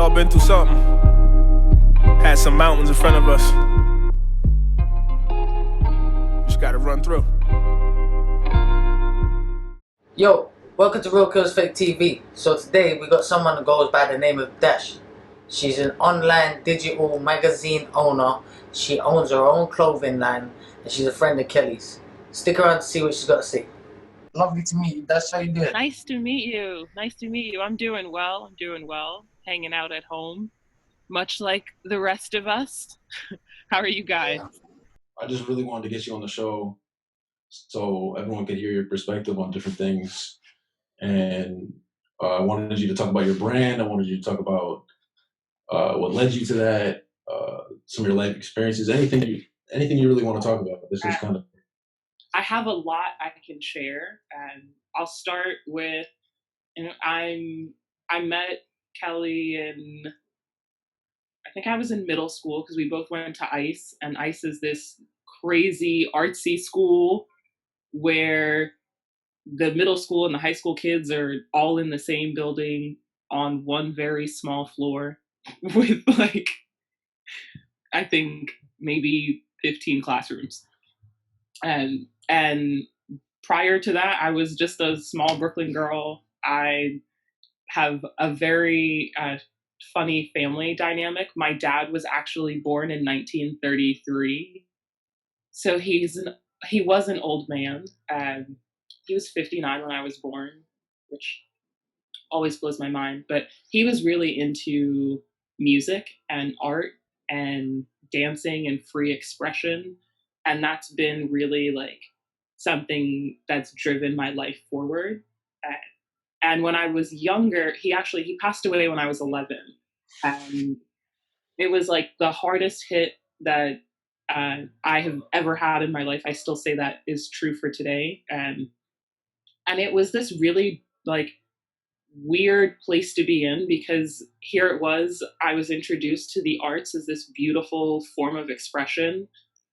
all been through something. Had some mountains in front of us. Just gotta run through. Yo, welcome to RealKillsFaketv TV. So today we got someone who goes by the name of Dashh. She's an online digital magazine owner. She owns her own clothing line and she's a friend of Kelly's. Stick around to see what she's got to say. Lovely to meet you, Dashh. How you doing? Nice to meet you. Nice to meet you. I'm doing well. Hanging out at home, much like the rest of us. How are you guys? I just really wanted to get you on the show so everyone could hear your perspective on different things. And I wanted you to talk about your brand. I wanted you to talk about what led you to that, some of your life experiences, anything you really want to talk about. This is kind of... I have a lot I can share, and I'll start with, I met Kelly in, I think I was in middle school because we both went to ICE, and ICE is this crazy artsy school where the middle school and the high school kids are all in the same building on one very small floor with like, I think maybe 15 classrooms. And prior to that, I was just a small Brooklyn girl. I have a very funny family dynamic. My dad was actually born in 1933. So he was an old man. He was 59 when I was born, which always blows my mind. But he was really into music and art and dancing and free expression. And that's been really like something that's driven my life forward. And when I was younger, he passed away when I was 11. And it was like the hardest hit that I have ever had in my life. I still say that is true for today. And it was this really like weird place to be in, because here it was, I was introduced to the arts as this beautiful form of expression.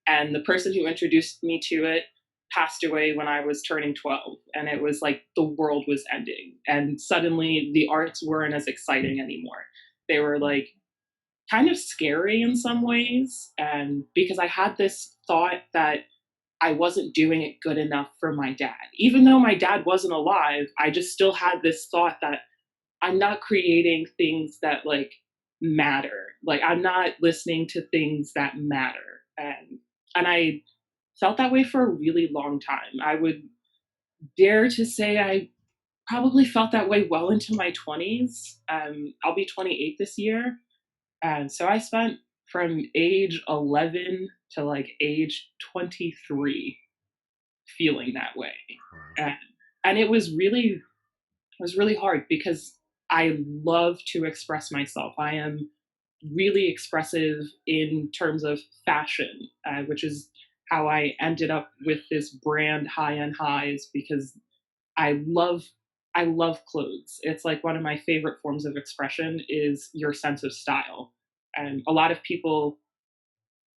And the person who introduced me to it passed away when I was turning 12. And it was like the world was ending. And suddenly the arts weren't as exciting anymore. They were like kind of scary in some ways. And because I had this thought that I wasn't doing it good enough for my dad. Even though my dad wasn't alive, I just still had this thought that I'm not creating things that like matter. Like I'm not listening to things that matter. And I felt that way for a really long time. I would dare to say I probably felt that way well into my 20s. I'll be 28 this year. And so I spent from age 11 to like age 23 feeling that way. And it was really hard because I love to express myself. I am really expressive in terms of fashion, which is how I ended up with this brand High End Highs, because I love clothes. It's like one of my favorite forms of expression is your sense of style. And a lot of people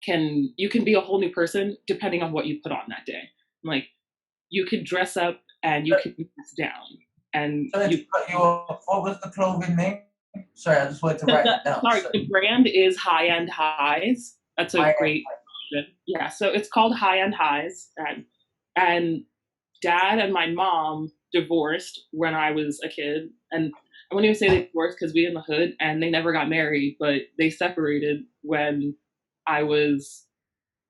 you can be a whole new person depending on what you put on that day. Like you could dress up and you can dress down. And what was the clothing name? Sorry, I just wanted to write it down. Sorry, the brand is High End Highs. That's a great question. Yeah, so it's called High End Highs. And Dad and my mom divorced when I was a kid. And I wouldn't even say they divorced because we in the hood, and they never got married, but they separated when I was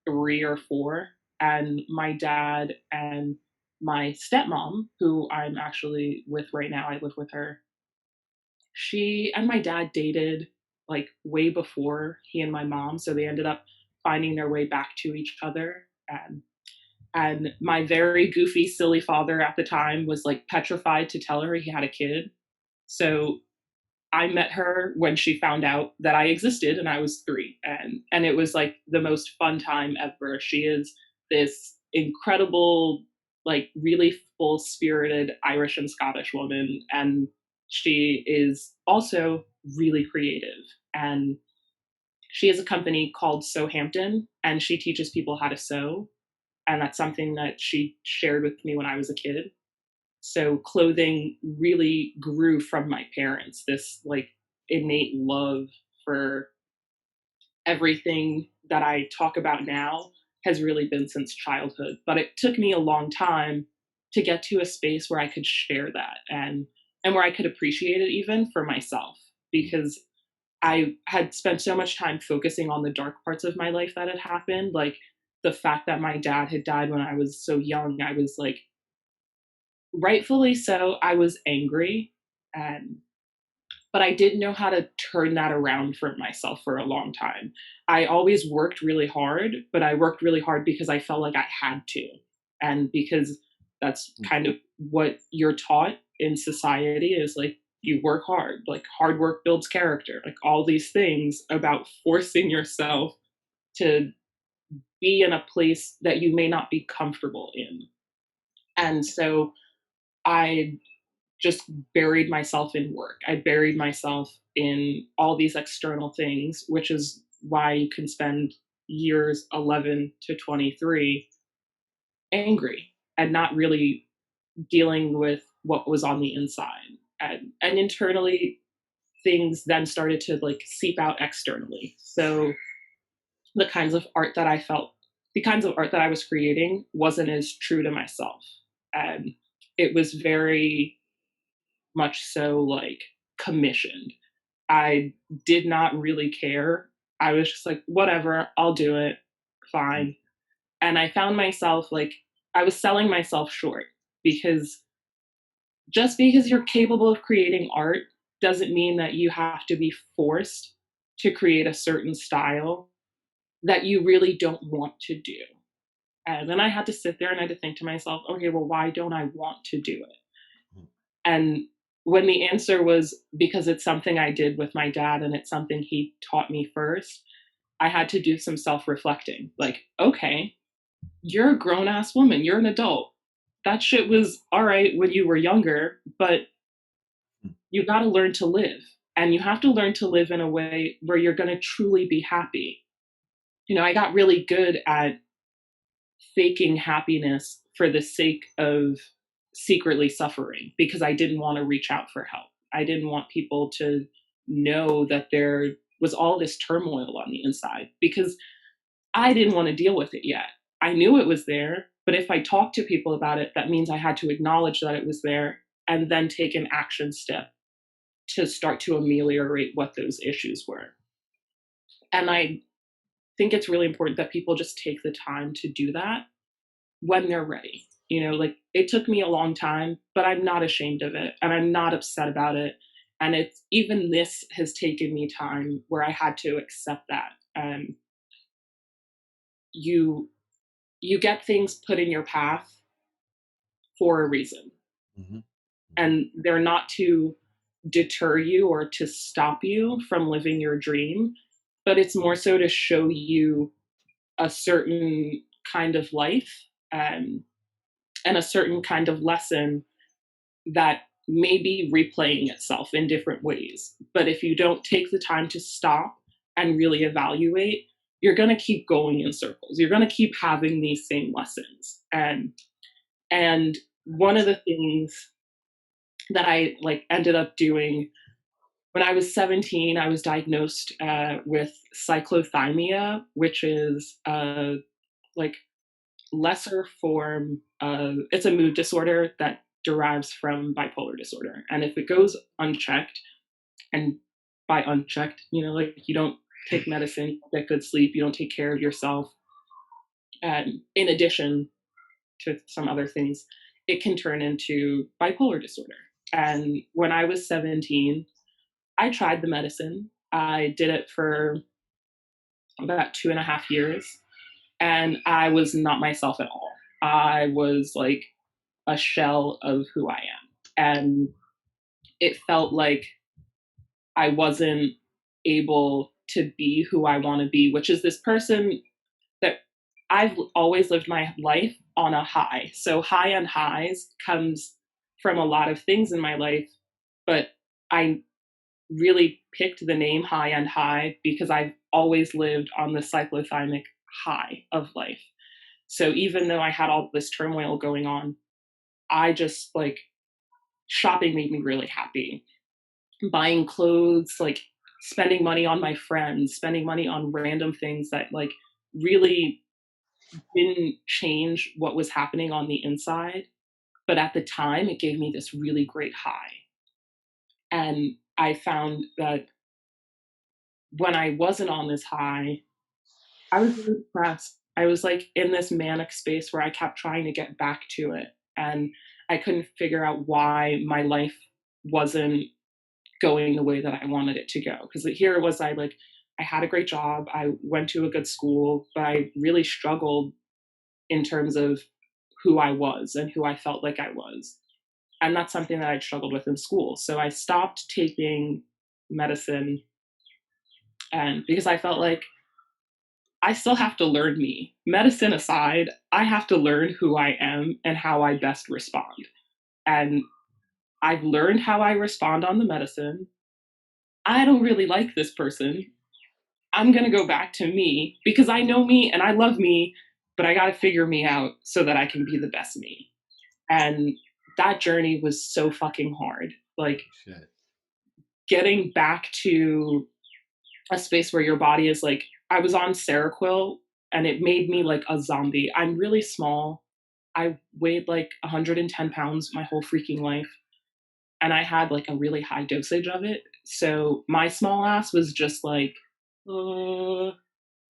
3 or 4. And my dad and my stepmom, who I'm actually with right now, I live with her, she and my dad dated like way before he and my mom. So they ended up finding their way back to each other. And my very goofy, silly father at the time was like petrified to tell her he had a kid. So I met her when she found out that I existed, and I was 3. And it was like the most fun time ever. She is this incredible, like really full spirited Irish and Scottish woman. And she is also really creative. And she has a company called Sew Hampton, and she teaches people how to sew. And that's something that she shared with me when I was a kid. So clothing really grew from my parents, this like innate love for everything that I talk about now has really been since childhood. But it took me a long time to get to a space where I could share that and where I could appreciate it even for myself, because I had spent so much time focusing on the dark parts of my life that had happened, like the fact that my dad had died when I was so young. I was like, rightfully so, I was angry. And but I didn't know how to turn that around for myself for a long time. I always worked really hard, but I worked really hard because I felt like I had to. And because that's kind of what you're taught in society is like, you work hard, like hard work builds character, like all these things about forcing yourself to be in a place that you may not be comfortable in. And so I just buried myself in work. I buried myself in all these external things, which is why you can spend years 11 to 23 angry and not really dealing with what was on the inside. And internally, things then started to like seep out externally. So the kinds of art that I felt, the kinds of art that I was creating wasn't as true to myself. And it was very much so like commissioned. I did not really care. I was just like, whatever, I'll do it. Fine. And I found myself like, I was selling myself short, because just because you're capable of creating art doesn't mean that you have to be forced to create a certain style that you really don't want to do. And then I had to sit there and I had to think to myself, okay, well, why don't I want to do it? And when the answer was because it's something I did with my dad and it's something he taught me first, I had to do some self-reflecting. Like, okay, you're a grown-ass woman, you're an adult. That shit was all right when you were younger, but you got to learn to live. And you have to learn to live in a way where you're going to truly be happy. You know, I got really good at faking happiness for the sake of secretly suffering because I didn't want to reach out for help. I didn't want people to know that there was all this turmoil on the inside because I didn't want to deal with it yet. I knew it was there, but if I talked to people about it, that means I had to acknowledge that it was there and then take an action step to start to ameliorate what those issues were. And I think it's really important that people just take the time to do that when they're ready. You know, like it took me a long time, but I'm not ashamed of it and I'm not upset about it. And it's even this has taken me time where I had to accept that. You get things put in your path for a reason. Mm-hmm. And they're not to deter you or to stop you from living your dream, but it's more so to show you a certain kind of life and a certain kind of lesson that may be replaying itself in different ways. But if you don't take the time to stop and really evaluate, you're going to keep going in circles. You're going to keep having these same lessons. And one of the things that I like ended up doing when I was 17, I was diagnosed with cyclothymia, which is like lesser form of, it's a mood disorder that derives from bipolar disorder. And if it goes unchecked, and by unchecked, you know, like you don't take medicine, you don't get good sleep, you don't take care of yourself, and in addition to some other things, it can turn into bipolar disorder. And when I was 17, I tried the medicine. I did it for about 2.5 years, and I was not myself at all. I was like a shell of who I am. And it felt like I wasn't able to be who I want to be, which is this person that I've always lived my life on a high. So high and highs comes from a lot of things in my life, but I really picked the name High and High because I've always lived on the cyclothymic high of life. So even though I had all this turmoil going on, I just like shopping made me really happy. buying clothes, like spending money on my friends, spending money on random things that like really didn't change what was happening on the inside. But at the time, it gave me this really great high. And I found that when I wasn't on this high, I was really depressed. I was like in this manic space where I kept trying to get back to it. And I couldn't figure out why my life wasn't going the way that I wanted it to go. Because here was I had a great job, I went to a good school, but I really struggled in terms of who I was and who I felt like I was. And that's something that I struggled with in school. So I stopped taking medicine, and because I felt like I still have to learn me. Medicine aside, I have to learn who I am and how I best respond. And I've learned how I respond on the medicine. I don't really like this person. I'm going to go back to me because I know me and I love me, but I got to figure me out so that I can be the best me. And that journey was so fucking hard. Like, Shit. getting back to a space where your body is like, I was on Seroquel and it made me like a zombie. I'm really small. I weighed like 110 pounds my whole freaking life. And I had like a really high dosage of it. So my small ass was just like,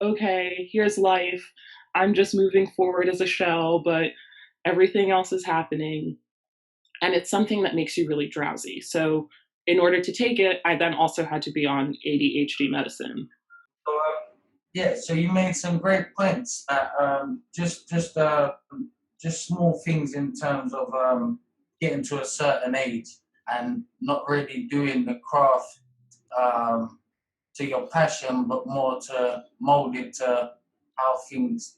okay, here's life. I'm just moving forward as a shell, but everything else is happening. And it's something that makes you really drowsy. So in order to take it, I then also had to be on ADHD medicine. So, yeah, so you made some great points. Just small things in terms of getting to a certain age and not really doing the craft to your passion, but more to mold it to how things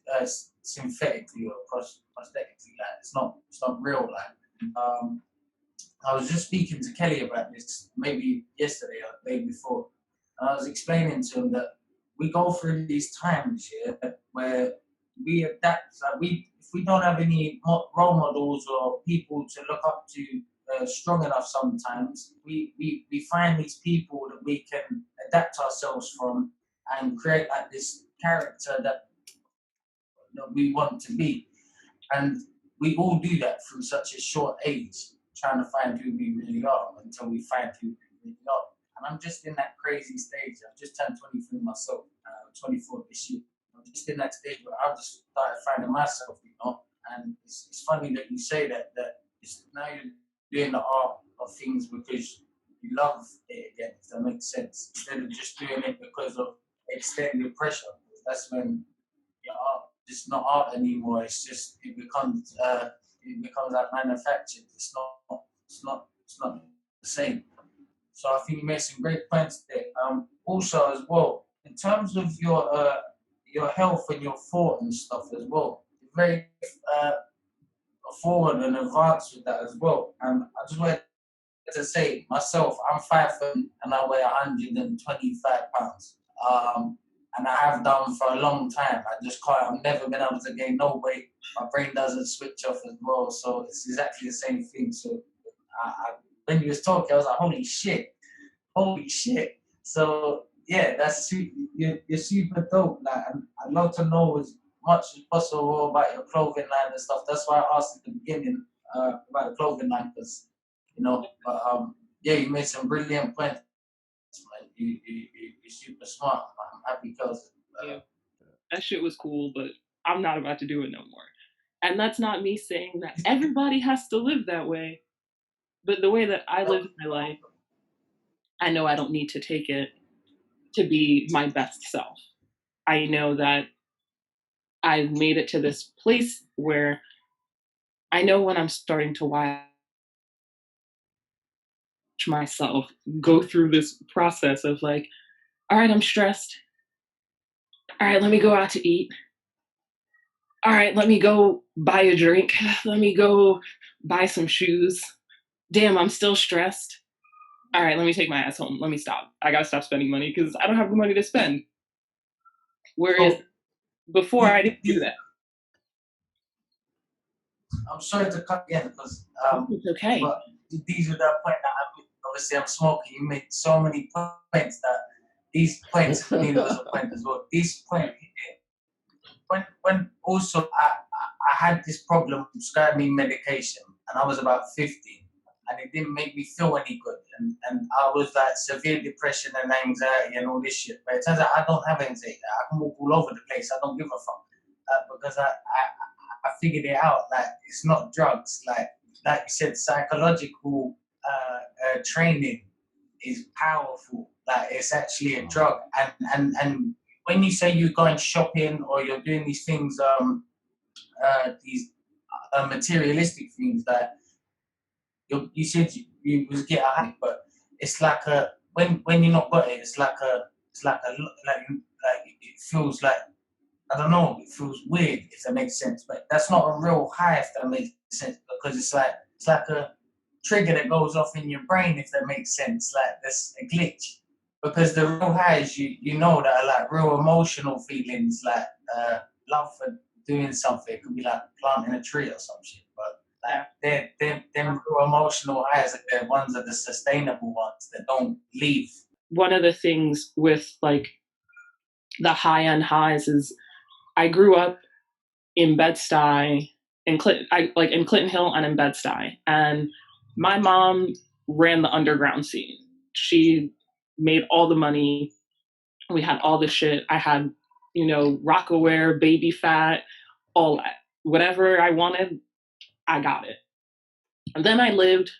synthetically or prosthetically. Like it's not real. Like I was just speaking to Kelly about this maybe yesterday or the day before, and I was explaining to him that we go through these times here where we adapt. Like if we don't have any role models or people to look up to strong enough, sometimes we find these people that we can adapt ourselves from and create like this character that we want to be. And we all do that from such a short age, trying to find who we really are until we find who we really are. And I'm just in that crazy stage. I've just turned 23 myself, 24 this year. I'm just in that stage where I've just started finding myself, you know. And it's funny that you say that it's, now you're doing the art of things because you love it again, if that makes sense. Instead of just doing it because of extended pressure. That's when your art it's not art anymore. It's just it becomes like manufactured. It's not the same. So I think you made some great points there. Also as well, in terms of your health and your thought and stuff as well, you're very forward and advanced with that as well. And I just wanted to say myself, I'm 5 foot and I weigh 125 pounds. And I have done for a long time. I just can't. I've never been able to gain no weight. My brain doesn't switch off as well, so it's exactly the same thing. So, when you was talking, I was like, holy shit. So yeah, you're super dope. Like, I'd love to know as much as possible about your clothing line and stuff. That's why I asked at the beginning about the clothing line, because yeah, you made some brilliant points. You're super smart. I'm happy because Yeah. That shit was cool, but I'm not about to do it no more. And that's not me saying that everybody has to live that way. But the way that I live my life, I know I don't need to take it to be my best self. I know that I've made it to this place where I know when I'm starting to watch myself go through this process of like, all right, I'm stressed. All right, let me go out to eat. All right, let me go buy a drink. Let me go buy some shoes. Damn, I'm still stressed. All right, let me take my ass home. Let me stop. I gotta stop spending money because I don't have the money to spend. Whereas before, I didn't do that. I'm sorry to cut again because It's okay. but these are the point that obviously I'm smoking. You made so many points that these points for me was a point as well. These points, when also I had this problem prescribing me medication, and I was about 50, and it didn't make me feel any good, and I was like severe depression and anxiety and all this shit. But it turns out I don't have anxiety. I can walk all over the place. I don't give a fuck because I figured it out. Like it's not drugs. Like you said, psychological training is powerful. Like it's actually a drug, and when you say you're going shopping or you're doing these things, these materialistic things that you said you was get a high, but it's like a when you're not got it, it's like it feels like I don't know, it feels weird if that makes sense, but that's not a real high if that makes sense because it's like a trigger that goes off in your brain if that makes sense, like there's a glitch. Because the real highs you know that are like real emotional feelings, like love for doing something. It could be like planting a tree or some shit. But like them real emotional highs are the ones that are the sustainable ones that don't leave. One of the things with like the high end highs is I grew up in Bed-Stuy, in Clinton Hill and in Bed-Stuy, and my mom ran the underground scene. She made all the money. We had all the shit. I had, Rockaware, Baby Fat, all that. Whatever I wanted, I got it. And then I lived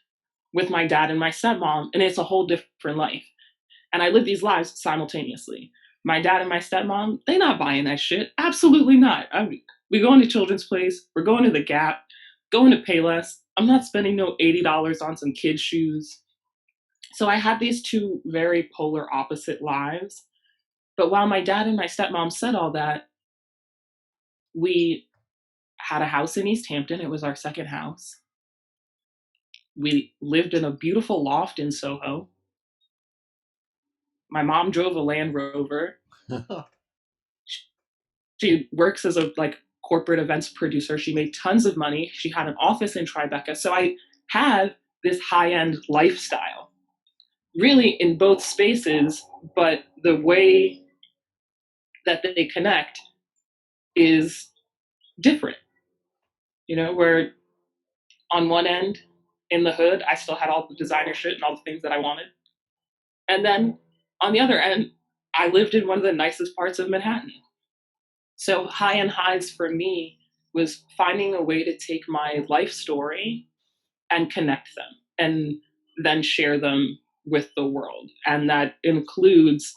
with my dad and my stepmom, and it's a whole different life. And I lived these lives simultaneously. My dad and my stepmom, they not buying that shit. Absolutely not. We going to Children's Place. We're going to the Gap, going to Payless. I'm not spending no $80 on some kids' shoes. So I had these two very polar opposite lives. But while my dad and my stepmom said all that, we had a house in East Hampton. It was our second house. We lived in a beautiful loft in Soho. My mom drove a Land Rover. She works as a corporate events producer. She made tons of money. She had an office in Tribeca. So I have this high-end lifestyle, really in both spaces, but the way that they connect is different. Where on one end in the hood, I still had all the designer shit and all the things that I wanted. And then on the other end, I lived in one of the nicest parts of Manhattan. So high and highs for me was finding a way to take my life story and connect them and then share them with the world. And that includes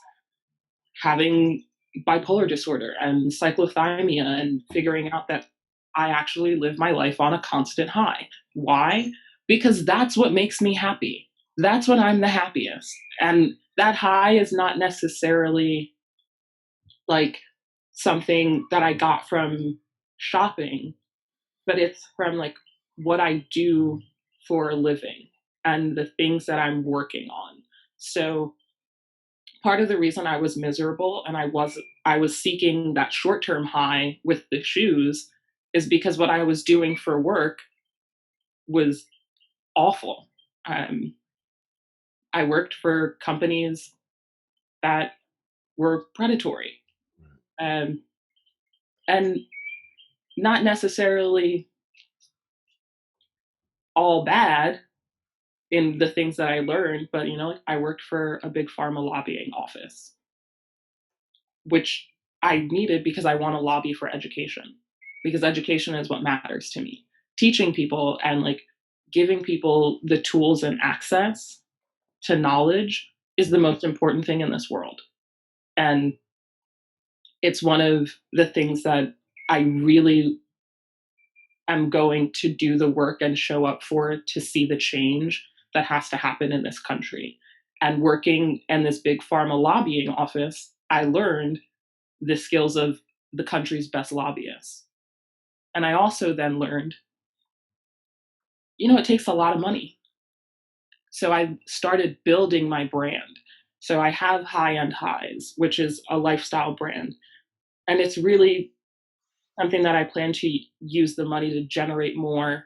having bipolar disorder and cyclothymia and figuring out that I actually live my life on a constant high. Why? Because that's what makes me happy. That's when I'm the happiest. And that high is not necessarily like something that I got from shopping, but it's from what I do for a living and the things that I'm working on. So part of the reason I was miserable and I was seeking that short-term high with the shoes is because what I was doing for work was awful. I worked for companies that were predatory, and not necessarily all bad in the things that I learned, but I worked for a big pharma lobbying office, which I needed because I want to lobby for education, because education is what matters to me. Teaching people and giving people the tools and access to knowledge is the most important thing in this world. And it's one of the things that I really am going to do the work and show up for to see the change that has to happen in this country. And working in this big pharma lobbying office, I learned the skills of the country's best lobbyists. And I also then learned, it takes a lot of money. So I started building my brand. So I have High End Highs, which is a lifestyle brand. And it's really something that I plan to use the money to generate more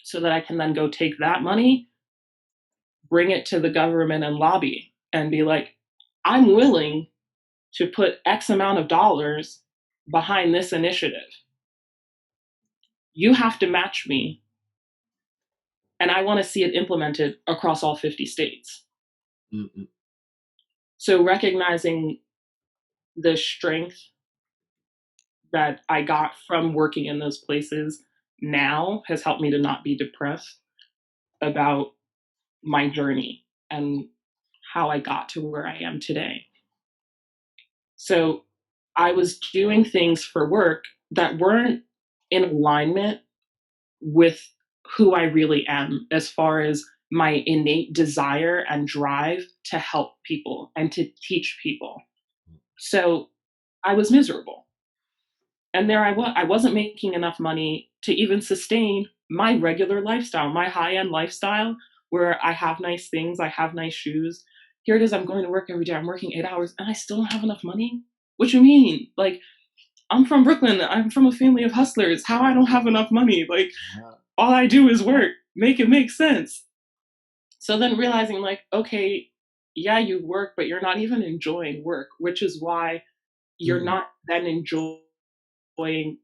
so that I can then go take that money, bring it to the government and lobby and be like, I'm willing to put X amount of dollars behind this initiative. You have to match me, and I want to see it implemented across all 50 states. Mm-hmm. So recognizing the strength that I got from working in those places now has helped me to not be depressed about my journey and how I got to where I am today. So I was doing things for work that weren't in alignment with who I really am as far as my innate desire and drive to help people and to teach people. So I was miserable. And there I was. I wasn't making enough money to even sustain my regular lifestyle, my high-end lifestyle, where I have nice things, I have nice shoes. Here it is, I'm going to work every day. I'm working 8 hours and I still don't have enough money. What you mean? Like, I'm from Brooklyn. I'm from a family of hustlers. How I don't have enough money? Like, all I do is work. Make it make sense. So then realizing, like, okay, yeah, you work, but you're not even enjoying work, which is why you're not then enjoying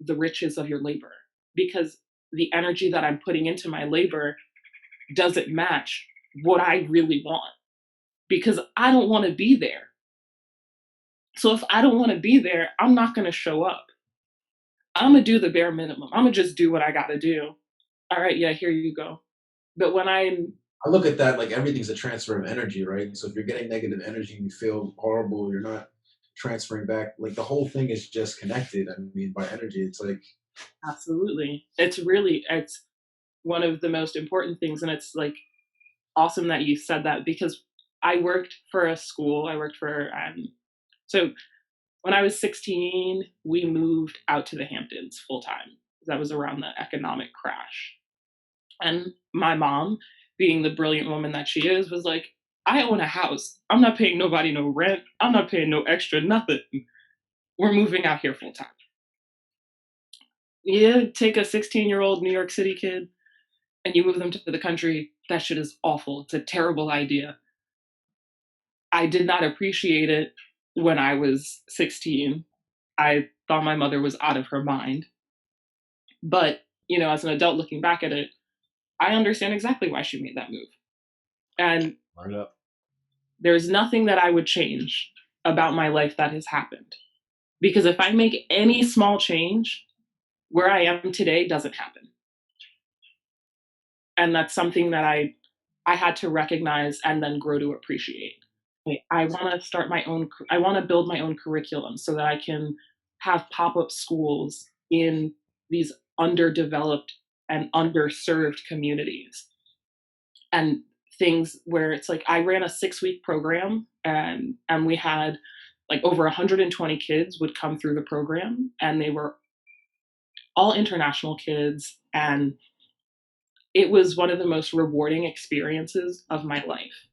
the riches of your labor, because the energy that I'm putting into my labor doesn't match what I really want, because I don't want to be there. So if I don't want to be there, I'm not going to show up. I'm going to do the bare minimum. I'm going to just do what I got to do. All right, yeah, here you go. But when I look at that like everything's a transfer of energy, right? So if you're getting negative energy and you feel horrible, you're not transferring back. Like the whole thing is just connected. I mean, by energy, it's like Absolutely. It's one of the most important things. And it's like awesome that you said that, because I worked for a school. I worked for, so when I was 16, we moved out to the Hamptons full time. That was around the economic crash. And my mom, being the brilliant woman that she is, was like, I own a house. I'm not paying nobody no rent. I'm not paying no extra nothing. We're moving out here full time. Yeah, take a 16-year-old New York City kid and you move them to the country. That shit is awful. It's a terrible idea. I did not appreciate it when I was 16. I thought my mother was out of her mind. But, as an adult looking back at it, I understand exactly why she made that move. And right up. there's nothing that I would change about my life that has happened. Because if I make any small change, where I am today doesn't happen. And that's something that I had to recognize and then grow to appreciate. I want to I want to build my own curriculum so that I can have pop-up schools in these underdeveloped and underserved communities. And things where it's like I ran a 6-week program, and we had like over 120 kids would come through the program, and they were all international kids, and it was one of the most rewarding experiences of my life.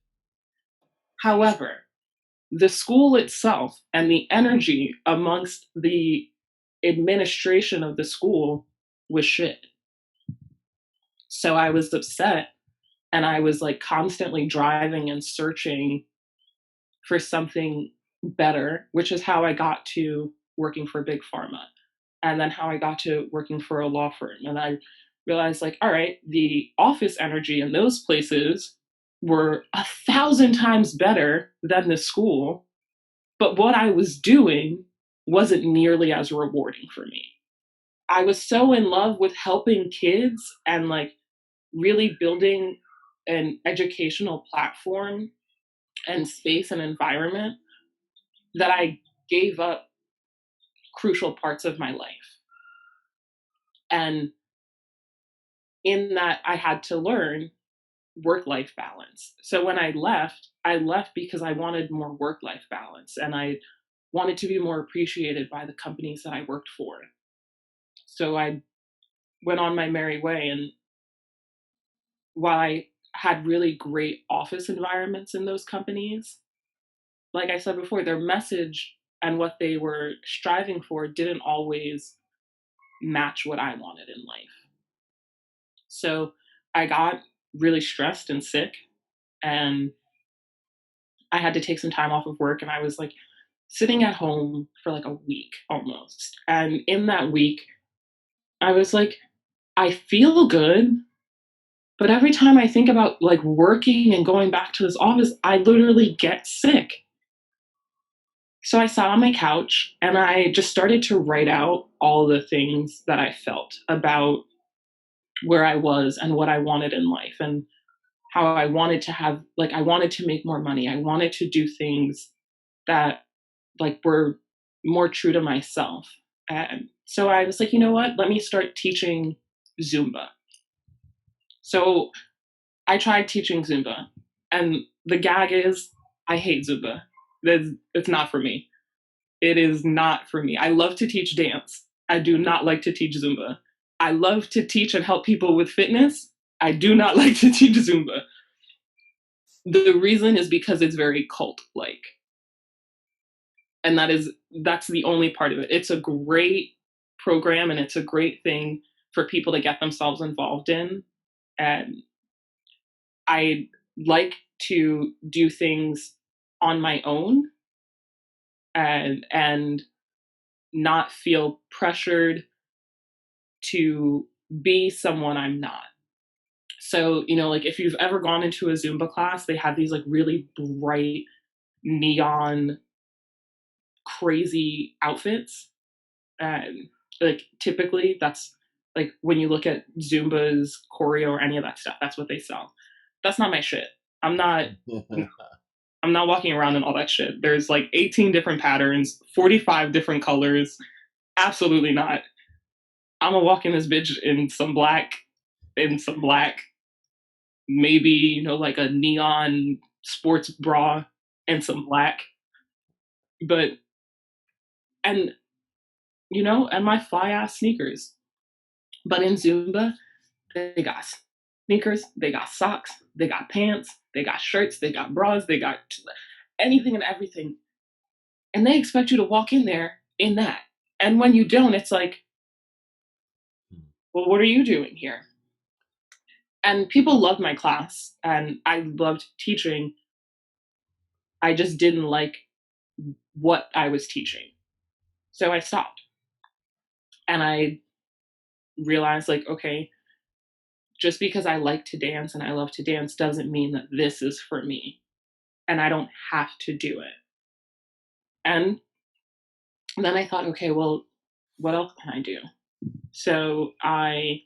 However, the school itself and the energy amongst the administration of the school was shit. So I was upset, and I was like constantly driving and searching for something better, which is how I got to working for Big Pharma, and then how I got to working for a law firm. And I realized, like, all right, the office energy in those places were 1,000 times better than the school, but what I was doing wasn't nearly as rewarding for me. I was so in love with helping kids and like really building an educational platform and space and environment that I gave up crucial parts of my life. And in that, I had to learn work-life balance. So when I left because I wanted more work-life balance, and I wanted to be more appreciated by the companies that I worked for. So I went on my merry way. And while I had really great office environments in those companies, like I said before, their message and what they were striving for didn't always match what I wanted in life. So I got really stressed and sick, and I had to take some time off of work, and I was like sitting at home for like a week almost. And in that week, I was like, I feel good, but every time I think about like working and going back to this office, I literally get sick. So I sat on my couch and I just started to write out all the things that I felt about where I was and what I wanted in life, and how I wanted to have, like, I wanted to make more money. I wanted to do things that like were more true to myself. And so I was like, you know what? Let me start teaching Zumba. So I tried teaching Zumba, and the gag is I hate Zumba. It's not for me. It is not for me. I love to teach dance. I do not like to teach Zumba. I love to teach and help people with fitness. I do not like to teach Zumba. The reason is because it's very cult-like. And that's the only part of it. It's a great program and it's a great thing for people to get themselves involved in. And I like to do things on my own and not feel pressured to be someone I'm not. So, like if you've ever gone into a Zumba class, they have these like really bright neon crazy outfits. And like typically that's like when you look at Zumba's choreo or any of that stuff, that's what they sell. That's not my shit. I'm not walking around in all that shit. There's like 18 different patterns, 45 different colors. Absolutely not. I'm gonna walk in this bitch in some black, maybe, like a neon sports bra and some black. But, and my fly ass sneakers. But in Zumba, they got sneakers, they got socks, they got pants, they got shirts, they got bras, they got anything and everything. And they expect you to walk in there in that. And when you don't, it's like, well, what are you doing here? And people loved my class and I loved teaching. I just didn't like what I was teaching. So I stopped. And I realized, like, okay, just because I like to dance and I love to dance doesn't mean that this is for me. And I don't have to do it. And then I thought, okay, well, what else can I do? So I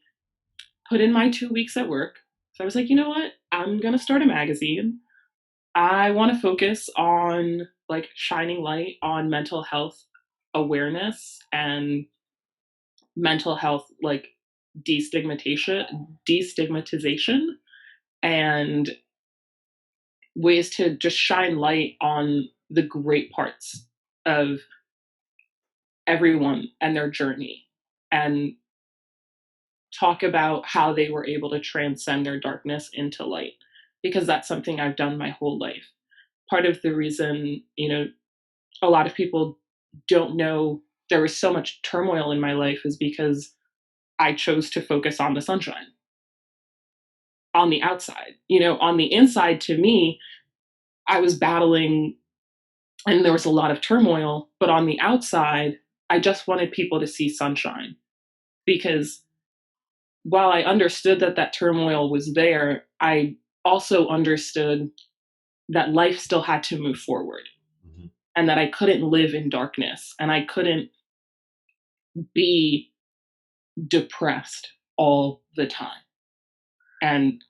put in my 2 weeks at work. So I was like, you know what? I'm going to start a magazine. I want to focus on like shining light on mental health awareness and mental health, like destigmatization and ways to just shine light on the great parts of everyone and their journey, and talk about how they were able to transcend their darkness into light, because that's something I've done my whole life. Part of the reason, a lot of people don't know there was so much turmoil in my life is because I chose to focus on the sunshine. On the outside, on the inside, to me, I was battling and there was a lot of turmoil, but on the outside, I just wanted people to see sunshine. Because while I understood that turmoil was there, I also understood that life still had to move forward, and that I couldn't live in darkness and I couldn't be depressed all the time. And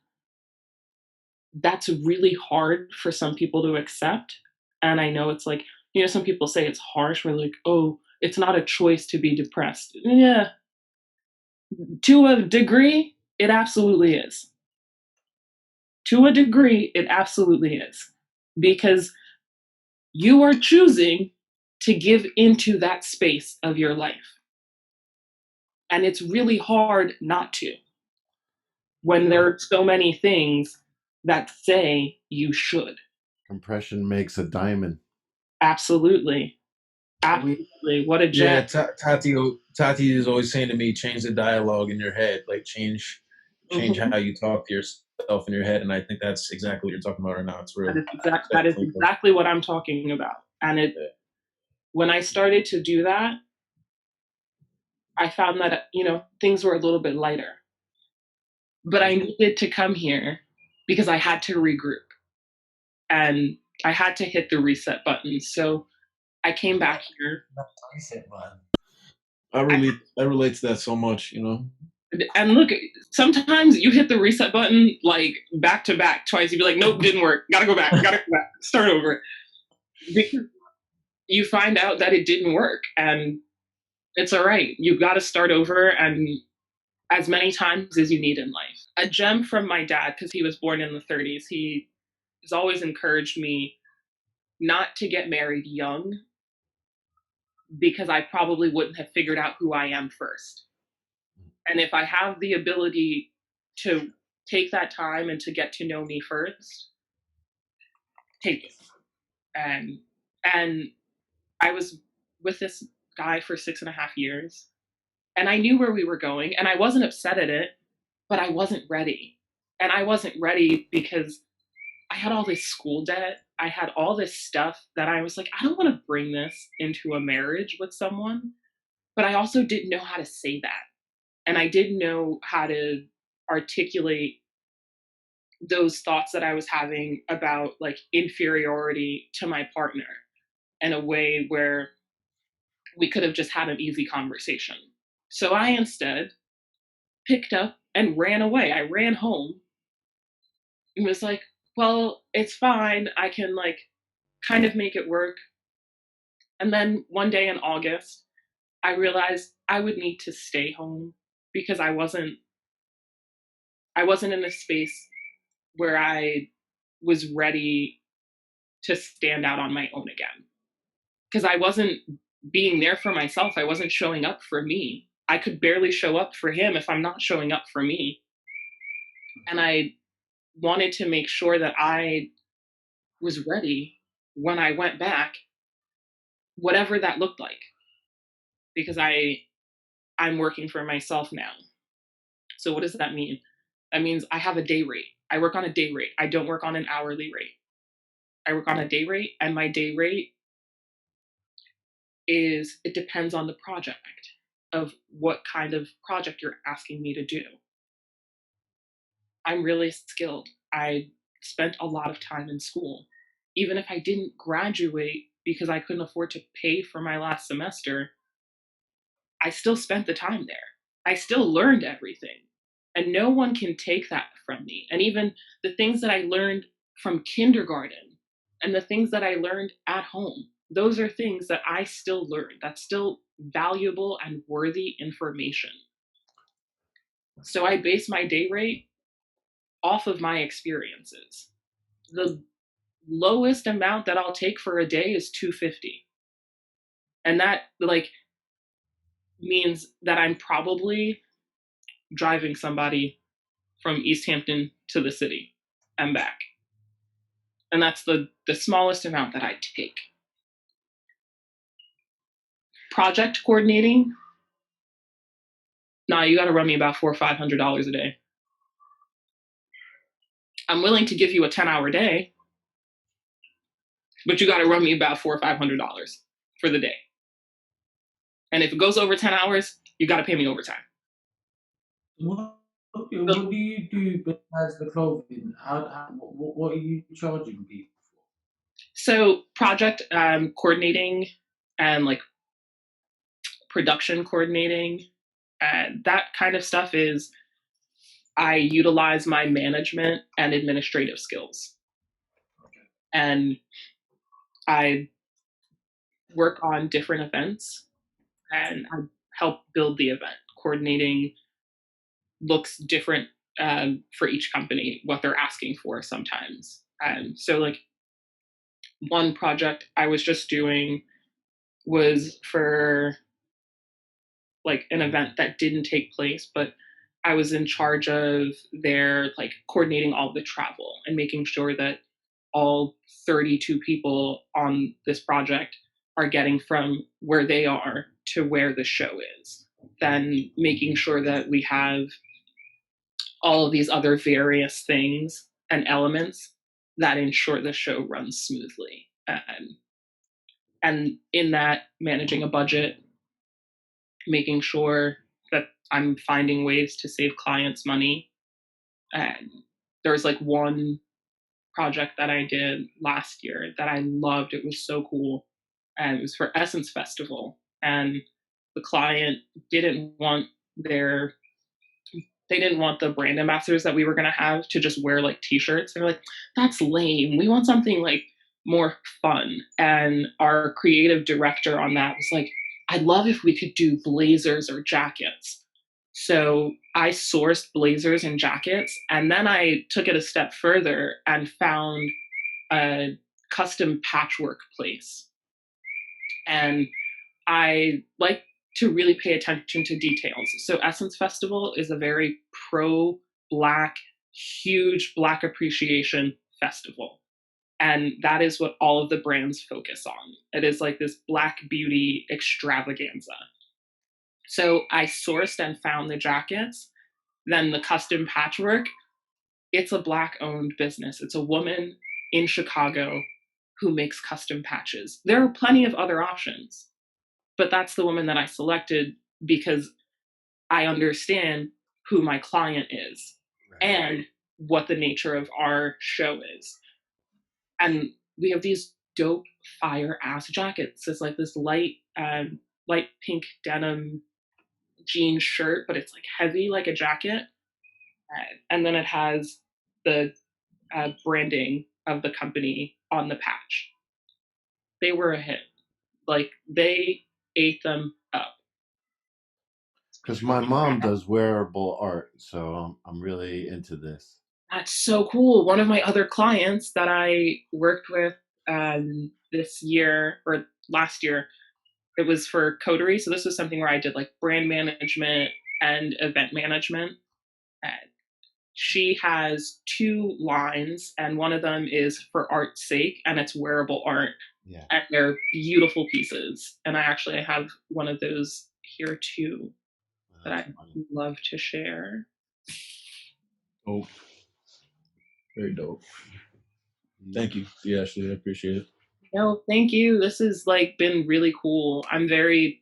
that's really hard for some people to accept. And I know it's like, some people say it's harsh. We're like, oh, it's not a choice to be depressed. Yeah. To a degree, it absolutely is. To a degree, it absolutely is. Because you are choosing to give into that space of your life. And it's really hard not to, when there are so many things that say you should. Compression makes a diamond. Absolutely. Absolutely. What a gem. Yeah, Tati is always saying to me, change the dialogue in your head. Like change how you talk to yourself. yourself in your head, and I think that's exactly what you're talking about right now. It's real. That is exactly what I'm talking about. And when I started to do that, I found that, things were a little bit lighter. But I needed to come here because I had to regroup and I had to hit the reset button. So I came back here. Reset button. I relate to that so much, And look, sometimes you hit the reset button like back to back twice. You'd be like, nope, didn't work. Gotta go back, start over. Because you find out that it didn't work and it's all right. You got to start over and as many times as you need in life. A gem from my dad, because he was born in the 30s, he has always encouraged me not to get married young because I probably wouldn't have figured out who I am first. And if I have the ability to take that time and to get to know me first, take it. And I was with this guy for 6.5 years and I knew where we were going and I wasn't upset at it, but I wasn't ready. And I wasn't ready because I had all this school debt. I had all this stuff that I was like, I don't want to bring this into a marriage with someone. But I also didn't know how to say that. And I didn't know how to articulate those thoughts that I was having about like inferiority to my partner in a way where we could have just had an easy conversation. So I instead picked up and ran away. I ran home and was like, well, it's fine. I can like kind of make it work. And then one day in August, I realized I would need to stay home because I wasn't in a space where I was ready to stand out on my own again. Because I wasn't being there for myself. I wasn't showing up for me. I could barely show up for him if I'm not showing up for me. And I wanted to make sure that I was ready when I went back, whatever that looked like. Because I'm working for myself now. So what does that mean? That means I have a day rate. I work on a day rate. I don't work on an hourly rate. I work on a day rate, and my day rate it depends on the project of what kind of project you're asking me to do. I'm really skilled. I spent a lot of time in school. Even if I didn't graduate because I couldn't afford to pay for my last semester, I still spent the time there. I still learned everything. And no one can take that from me. And even the things that I learned from kindergarten and the things that I learned at home, those are things that I still learned. That's still valuable and worthy information. So I base my day rate off of my experiences. The lowest amount that I'll take for a day is $250. And that like means that I'm probably driving somebody from East Hampton to the city and back. And that's the smallest amount that I take. Project coordinating, you got to run me about $400 or $500 a day. I'm willing to give you a 10-hour day, but you got to run me about $400 or $500 for the day. And if it goes over 10 hours, you got to pay me overtime. What do you do besides the clothing? What are you charging people for? So project coordinating and like production coordinating, that kind of stuff is I utilize my management and administrative skills. Okay. And I work on different events and I help build the event. Coordinating looks different for each company, what they're asking for sometimes. So like one project I was just doing was for like an event that didn't take place, but I was in charge of their like coordinating all the travel and making sure that all 32 people on this project are getting from where they are to where the show is. Then making sure that we have all of these other various things and elements that ensure the show runs smoothly. And in that, managing a budget, making sure that I'm finding ways to save clients money. And there's like one project that I did last year that I loved. It was so cool. And it was for Essence Festival. And the client didn't want their they didn't want the brand ambassadors that we were going to have to just wear like t-shirts. They're like, that's lame. We want something like more fun. And our creative director on that was like, I'd love if we could do blazers or jackets. So I sourced blazers and jackets, and then I took it a step further and found a custom patchwork place. And I like to really pay attention to details. So Essence Festival is a very pro-Black, huge Black appreciation festival. And that is what all of the brands focus on. It is like this Black beauty extravaganza. So I sourced and found the jackets, then the custom patchwork. It's a Black owned business. It's a woman in Chicago who makes custom patches. There are plenty of other options, but that's the woman that I selected because I understand who my client is and what the nature of our show is. And we have these dope fire ass jackets. It's like this light pink denim jean shirt, but it's like heavy like a jacket. And then it has the branding of the company on the patch. They were a hit. Like, they ate them up. Because my mom does wearable art, so I'm really into this. That's so cool. One of my other clients that I worked with this year or last year, it was for coterie. So this was something where I did like brand management and event management. She has 2 lines, and one of them is for art's sake, and it's wearable art. Yeah. And they're beautiful pieces. And I actually have one of those here too that I'd love to share. Dope. Very dope. Thank you. Yeah, actually, I appreciate it. No, thank you. This has like been really cool. I'm very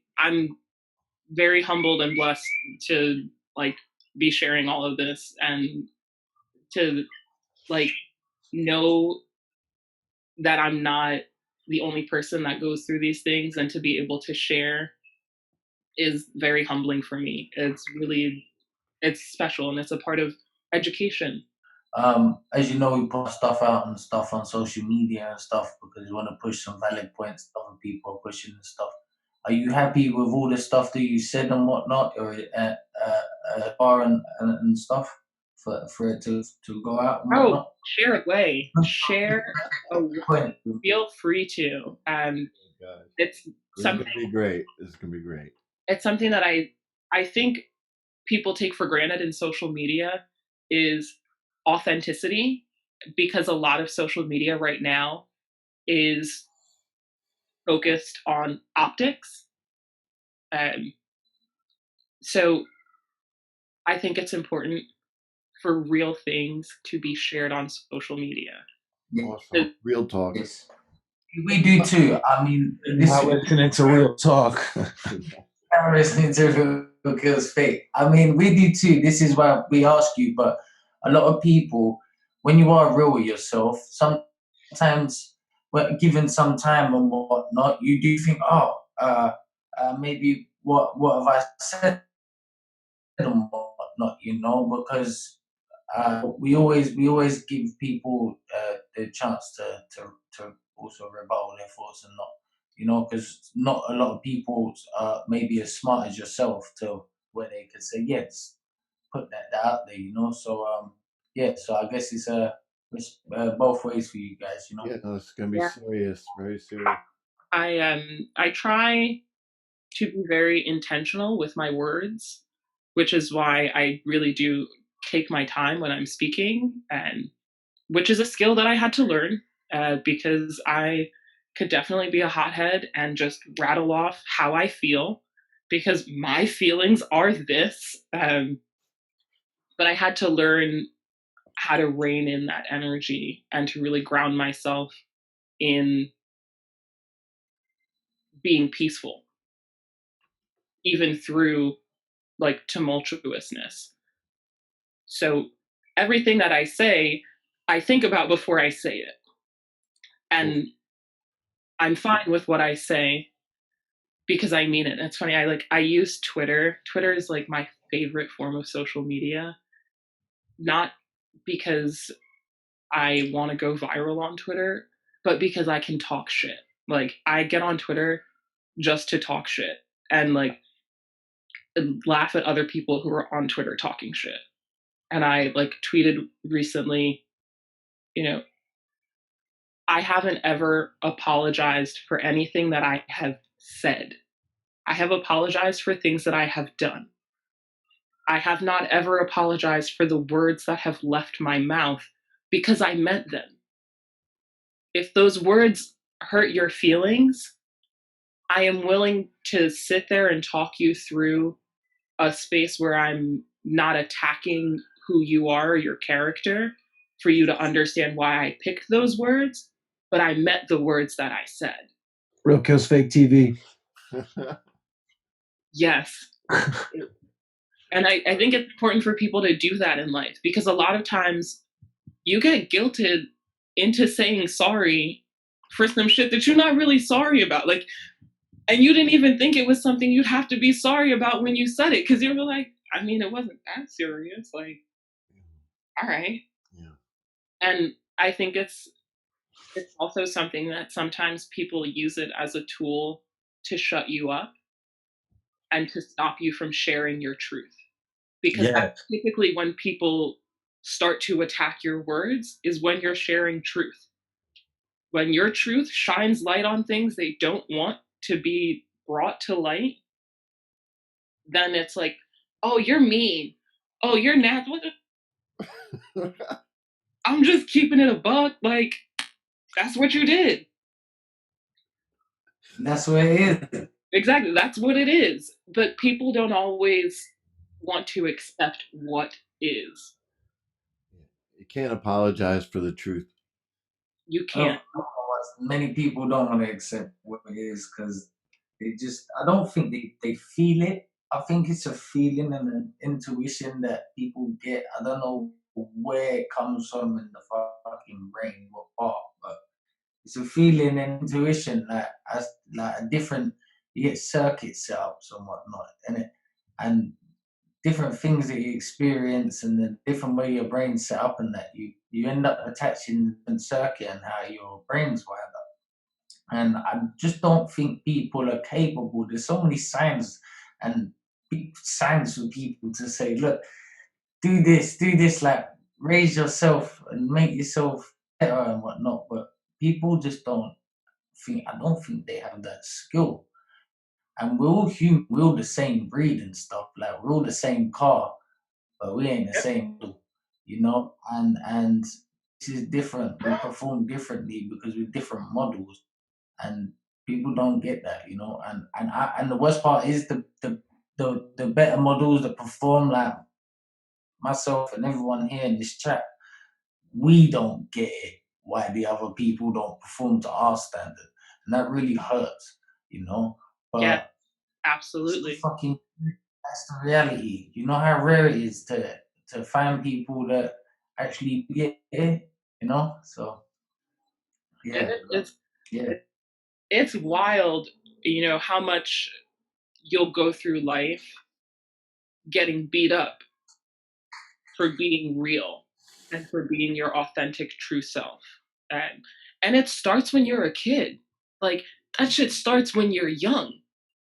humbled and blessed to like be sharing all of this and to like know that I'm not the only person that goes through these things, and to be able to share is very humbling for me. It's special, and it's a part of education. As you know, we put stuff out and stuff on social media and stuff because we want to push some valid points that other people are pushing and stuff. Are you happy with all the stuff that you said and whatnot, or bar and stuff for it to go out? And whatnot? Share away. Share away. Feel free to. It's something. This is gonna be great. This is gonna be great. It's something that I think people take for granted in social media is authenticity, because a lot of social media right now is focused on optics. So I think it's important for real things to be shared on social media. Awesome. Real talk. Yes. We do too. I mean, Not listening to real talk. I'm listening to Real Kills Fake. I mean, we do too. This is why we ask you, but a lot of people, when you are real with yourself, sometimes, given some time and whatnot, you do think, maybe what have I said and whatnot, because we always give people the chance to also rebuttal their thoughts and not, because not a lot of people are maybe as smart as yourself to where they can say yes, put that out there, So so I guess it's both ways for you guys, Yeah, no, it's gonna be serious, very serious. I try to be very intentional with my words, which is why I really do take my time when I'm speaking, and which is a skill that I had to learn because I could definitely be a hothead and just rattle off how I feel, because my feelings are this. But I had to learn how to rein in that energy and to really ground myself in being peaceful, even through like tumultuousness. So everything that I say, I think about before I say it. And I'm fine with what I say because I mean it. It's funny. I use Twitter. Twitter is like my favorite form of social media. Not because I want to go viral on Twitter, but because I can talk shit. Like I get on Twitter just to talk shit and like laugh at other people who are on Twitter talking shit. And I like tweeted recently, you know, I haven't ever apologized for anything that I have said. I have apologized for things that I have done. I have not ever apologized for the words that have left my mouth because I meant them. If those words hurt your feelings, I am willing to sit there and talk you through a space where I'm not attacking who you are or your character for you to understand why I picked those words, but I meant the words that I said. Real Kills Fake TV. Yes. And I think it's important for people to do that in life because a lot of times you get guilted into saying sorry for some shit that you're not really sorry about. Like, and you didn't even think it was something you'd have to be sorry about when you said it because you were like, I mean, it wasn't that serious. Like, all right. Yeah. And I think it's also something that sometimes people use it as a tool to shut you up and to stop you from sharing your truth. Because that's typically when people start to attack your words is when you're sharing truth. When your truth shines light on things they don't want to be brought to light, then it's like, oh, you're mean. Oh, you're nasty. I'm just keeping it a buck. Like, that's what you did. That's what it is. Exactly. That's what it is. But people don't always want to accept what is. You can't apologize for the truth. You can't. Many people don't want to accept what it is because I don't think they feel it. I think it's a feeling and an intuition that people get. I don't know where it comes from in the fucking brain, what part, but it's a feeling and intuition that as like a different, you get circuits set up and whatnot, and different things that you experience and the different way your brain's set up and that you end up attaching the circuit and how your brain's wired up. And I just don't think people are capable. There's so many signs and signs for people to say, look, do this, like raise yourself and make yourself better and whatnot. But people just don't think, I don't think they have that skill. And we're all human, we're all the same breed and stuff. Like we're all the same car, but we ain't the same, you know. And this is different. We perform differently because we're different models, and people don't get that, you know. And the worst part is the better models that perform, like myself and everyone here in this chat, we don't get it why the other people don't perform to our standard, and that really hurts, you know. But yeah, absolutely. That's the reality. You know how rare it is to find people that actually get it, you know. So yeah, it's wild, you know, how much you'll go through life getting beat up for being real and for being your authentic true self. And it starts when you're a kid. Like that shit starts when you're young.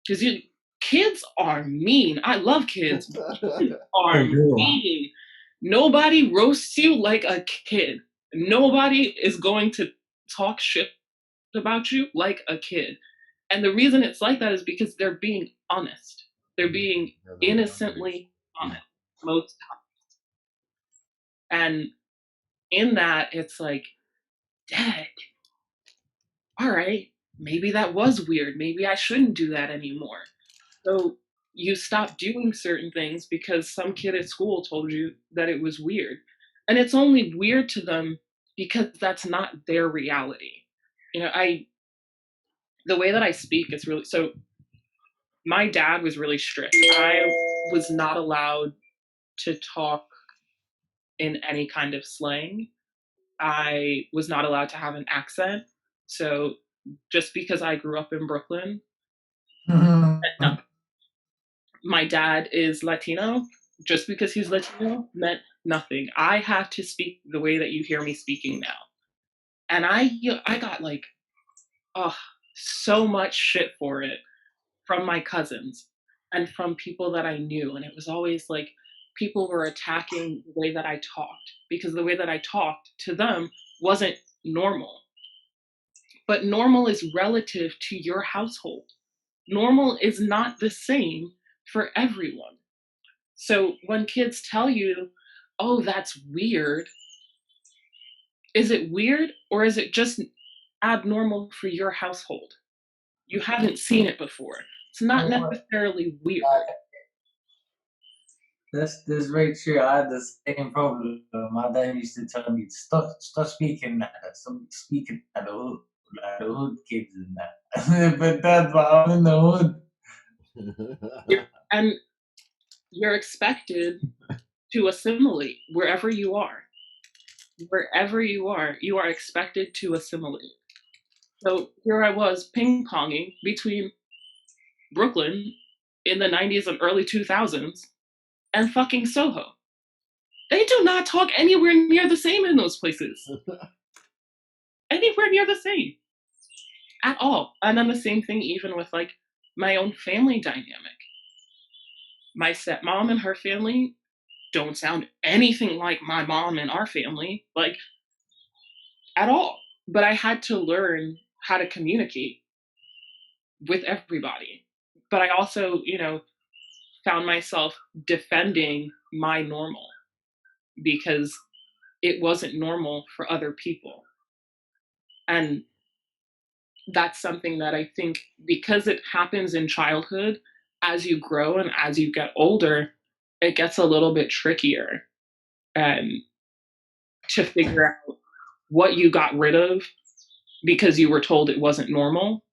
Because kids are mean. I love kids. Kids are mean. Nobody roasts you like a kid. Nobody is going to talk shit about you like a kid. And the reason it's like that is because they're being honest. They're being innocently honest most times. And in that, it's like, Dad, all right, maybe that was weird. Maybe I shouldn't do that anymore. So you stop doing certain things because some kid at school told you that it was weird. And it's only weird to them because that's not their reality. The way that I speak is really so. My dad was really strict. I was not allowed to talk in any kind of slang. I was not allowed to have an accent. So just because I grew up in Brooklyn, no, my dad is Latino. Just because he's Latino meant nothing. I had to speak the way that you hear me speaking now. And I got like, oh, so much shit for it from my cousins and from people that I knew. And it was always like people were attacking the way that I talked because the way that I talked to them wasn't normal. But normal is relative to your household. Normal is not the same for everyone. So when kids tell you, oh, that's weird, is it weird or is it just abnormal for your household? You haven't seen it before. It's not necessarily weird. That's very true. I had the same problem. My dad used to tell me, stop speaking like that. Stop speaking like the hood kids and that. But that's why I'm in the hood. And you're expected to assimilate wherever you are. Wherever you are expected to assimilate. So here I was ping-ponging between Brooklyn in the 90s and early 2000s and fucking Soho. They do not talk anywhere near the same in those places. Anywhere near the same. At all. And then the same thing even with like my own family dynamic. My stepmom and her family don't sound anything like my mom and our family, like at all. But I had to learn how to communicate with everybody. But I also, found myself defending my normal because it wasn't normal for other people. And that's something that I think because it happens in childhood, as you grow and as you get older, it gets a little bit trickier to figure out what you got rid of because you were told it wasn't normal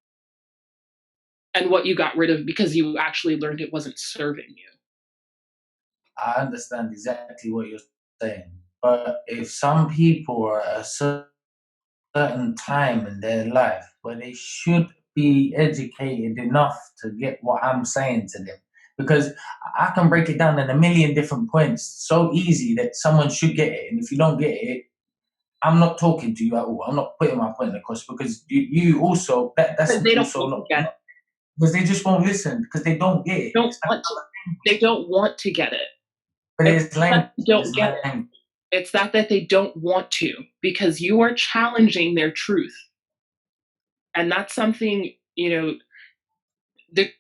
and what you got rid of because you actually learned it wasn't serving you. I understand exactly what you're saying. But if some people are at a certain time in their life where they should be educated enough to get what I'm saying to them, because I can break it down in a million different points so easy that someone should get it. And if you don't get it, I'm not talking to you at all. I'm not putting my point across because you also that's Because they don't also not get it. because they just won't listen because they don't get it. They don't want to get it. But it's language. Don't get it. It's that they don't want to because you are challenging their truth. And that's something, the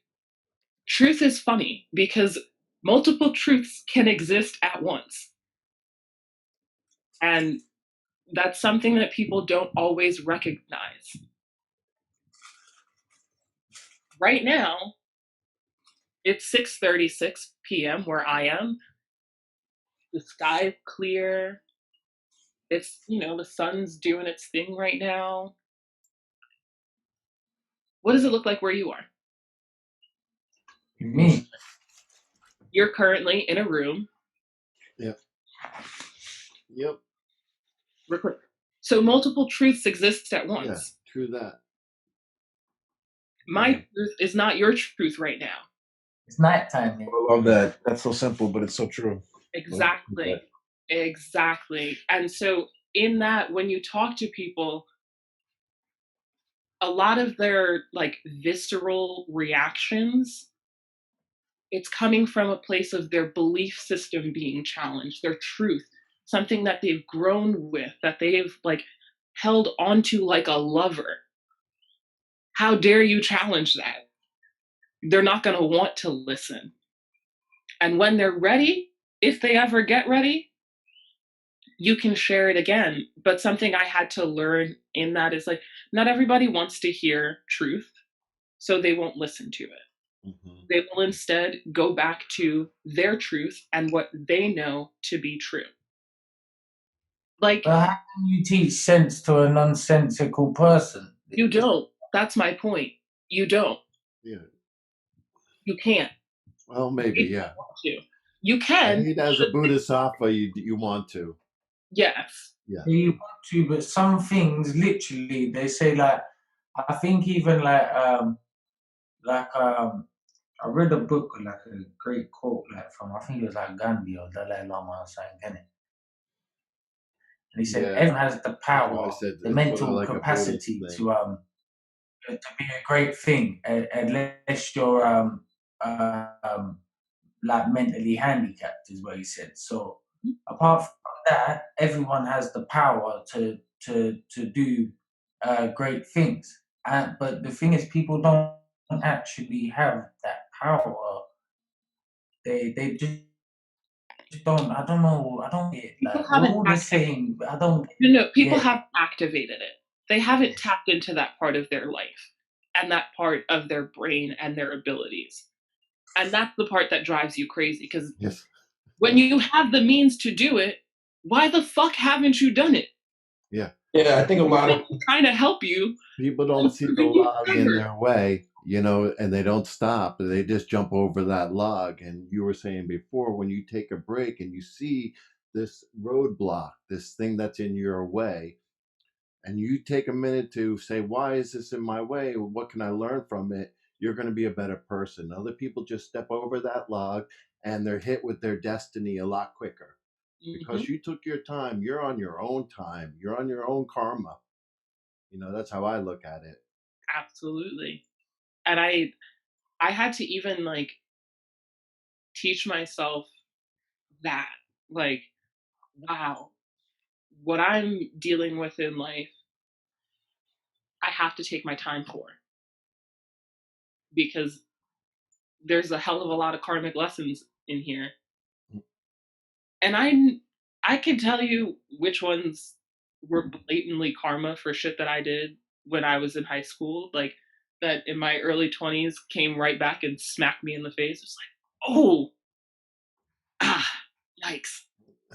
truth is funny because multiple truths can exist at once. And that's something that people don't always recognize. Right now, it's 6:36 p.m. where I am. The sky's clear. It's, the sun's doing its thing right now. What does it look like where you are? Me. You're currently in a room. Yep. So multiple truths exist at once. Yeah, true that. My truth is not your truth right now. It's nighttime. I love that. That's so simple, but it's so true. Exactly. Exactly. And so in that, when you talk to people, a lot of their like visceral reactions, it's coming from a place of their belief system being challenged, their truth, something that they've grown with, that they've like held onto like a lover. How dare you challenge that? They're not going to want to listen. And when they're ready, if they ever get ready, you can share it again. But something I had to learn in that is like, not everybody wants to hear truth, so they won't listen to it. Mhm. They will instead go back to their truth and what they know to be true. Like, But how can you teach sense to a nonsensical person? you don't. That's my point. You don't. Yeah. You can't. Well, maybe, You yeah. don't want to. You can. Right? As a bodhisattva, you want to. Yes. Yeah. You want to, but some things literally they say like I think even I read a book like a great quote like from I think it was like Gandhi or Dalai Lama or something, innit? And he said Yeah. everyone has the That's why I power, said the it's sort of mental like a Buddhist capacity thing. to be a great thing unless you're like mentally handicapped is what he said. So apart from that, everyone has the power to do great things. But the thing is, people don't actually have that power. They just don't. I don't know. I don't get it. People Like we're haven't all the same. But I don't people get it. have activated it. They haven't tapped into that part of their life and that part of their brain and their abilities. And that's the part that drives you crazy because Yes. when you have the means to do it, why the fuck haven't you done it? Yeah. Yeah, I think a lot of Trying to help you People don't and see the proving you log in stronger. their way, and they don't stop. They just jump over that log. And you were saying before, when you take a break and you see this roadblock, this thing that's in your way, and you take a minute to say, why is this in my way? What can I learn from it? You're going to be a better person. Other people just step over that log and they're hit with their destiny a lot quicker Mhm. because you took your time. You're on your own time. You're on your own karma. That's how I look at it. Absolutely. And I had to even like teach myself that like wow, what I'm dealing with in life, I have to take my time for because there's a hell of a lot of karmic lessons in here. And I can tell you which ones were blatantly karma for shit that I did when I was in high school, like that in my early 20s came right back and smacked me in the face. It's like, oh, ah, yikes.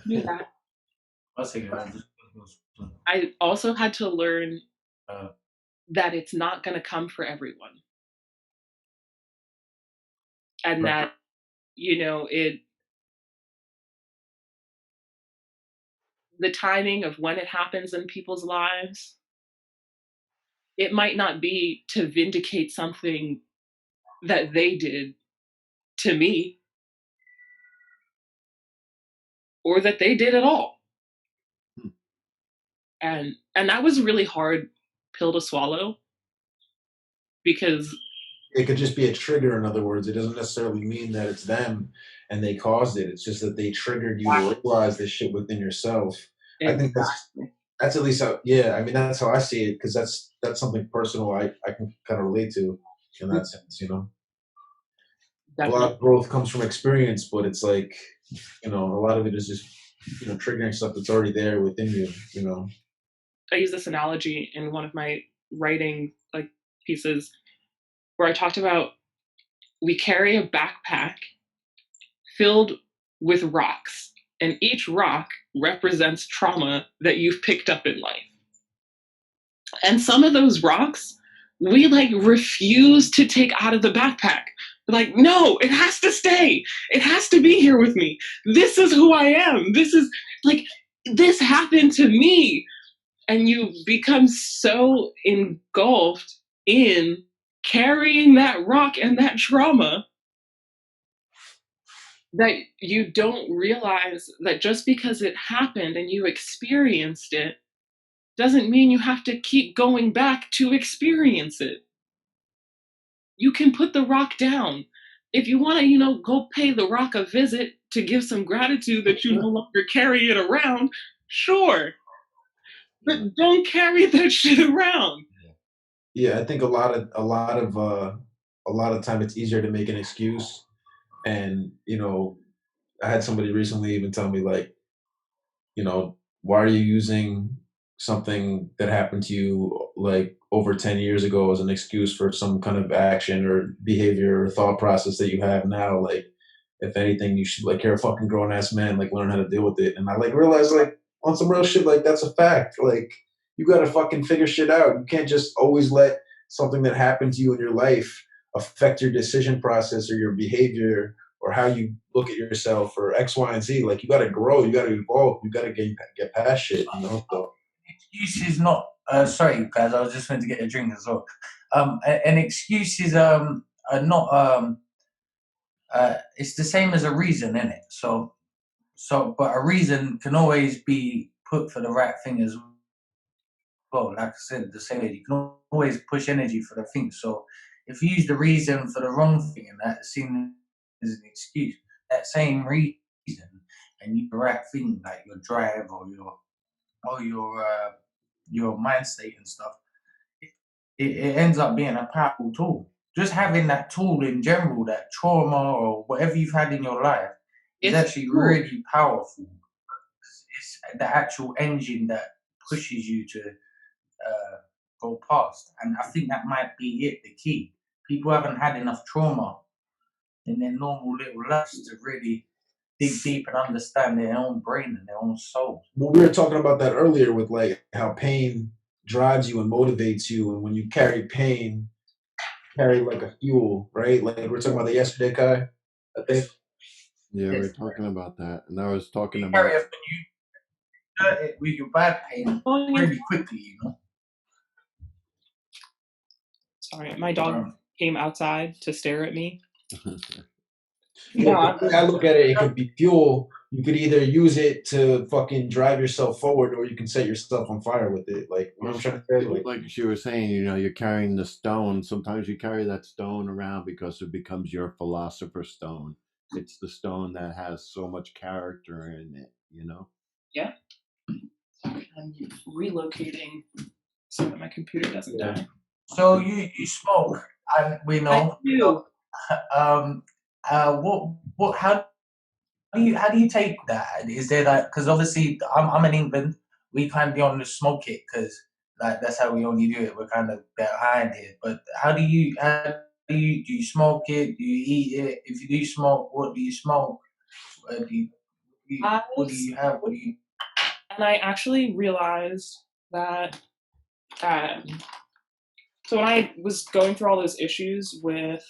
Knew that. I'll say that. I also had to learn Uh, that it's not going to come for everyone. And right. that, the timing of when it happens in people's lives, it might not be to vindicate something that they did to me or that they did at all. Hmm. And that was a really hard pill to swallow because it could just be a trigger. In other words, it doesn't necessarily mean that it's them and they caused it. It's just that they triggered you to realize this shit within yourself. I think exactly, that's at least how. Yeah, I mean that's how I see it because that's something personal I can kind of relate to in that sense. A lot definitely. of growth comes from experience, but it's like a lot of it is just triggering stuff that's already there within you. I use this analogy in one of my writing like pieces where I talked about we carry a backpack filled with rocks, and each rock represents trauma that you've picked up in life. And some of those rocks we like refuse to take out of the backpack. Like, no, it has to stay. It has to be here with me. This is who I am. This is like, this happened to me. And you become so engulfed in carrying that rock and that trauma that you don't realize that just because it happened and you experienced it doesn't mean you have to keep going back to experience it. You can put the rock down. If you want to, go pay the rock a visit to give some gratitude that you no longer carry it around, sure. Yeah. But don't carry that shit around. Yeah, I think a lot of time it's easier to make an excuse, and I had somebody recently even tell me like, why are you using something that happened to you like over 10 years ago as an excuse for some kind of action or behavior or thought process that you have now. Like, if anything, you should, like, you're a fucking grown ass man, like, learn how to deal with it. And I like realized, like, on some real shit, like, that's a fact. Like, you gotta fucking figure shit out. You can't just always let something that happened to you in your life affect your decision process or your behavior or how you look at yourself or X, Y, and Z. Like, you gotta grow, you gotta evolve, you gotta get past shit, you know? So Excuse is not. Sorry, guys. I was just going to get a drink as well. An excuse is are not it's the same as a reason, isn't it? But a reason can always be put for the right thing as well. Like I said, the same way you can always push energy for the thing. So if you use the reason for the wrong thing and that's seen as an excuse, that same reason and you the right thing, like your drive or your mind state and stuff, it ends up being a powerful tool. Just having that tool in general, that trauma or whatever you've had in your life, is It's actually cool. really powerful. It's the actual engine that pushes you to go past. And I think that might be it, the key. People haven't had enough trauma in their normal little lives to really dig deep and understand their own brain and their own soul. well, we were talking about that earlier with like how pain drives you and motivates you, and when you carry pain, carry like a fuel, right? Like we were talking about that yesterday, Kai. I think. Yeah, we Yes. we're talking about that, and I was talking You about carry it when you hurt it with your bad pain really quickly, you know. Sorry, my dog came outside to stare at me. Yeah, No, but the way I look at it, it could be fuel. You could either use it to fucking drive yourself forward, or you can set yourself on fire with it. Like, you know what I'm trying to say? like she was saying, you're carrying the stone. Sometimes you carry that stone around because it becomes your philosopher's stone. It's the stone that has so much character in it, yeah. Sorry, I'm relocating so that my computer doesn't die. So you smoke, and we know. I do. What how do you take that? Is there like, because obviously I'm in England, we kind of only smoke it because like that's how we only do it. We're kind of behind it. But do you smoke it? Do you eat it? If you do smoke, what do you smoke? What do you have? What do you? And I actually realized that. So when I was going through all those issues with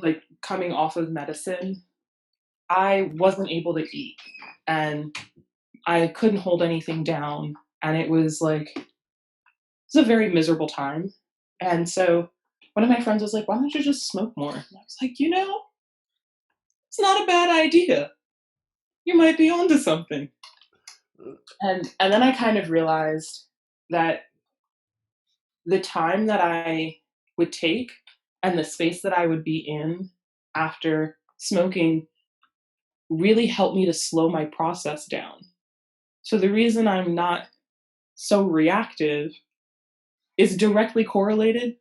like coming off of medicine, I wasn't able to eat and I couldn't hold anything down. And it was a very miserable time. And so one of my friends was like, why don't you just smoke more? And I was like, it's not a bad idea. You might be onto something. And then I kind of realized that the time that I would take and the space that I would be in after smoking really helped me to slow my process down. So the reason I'm not so reactive is directly correlated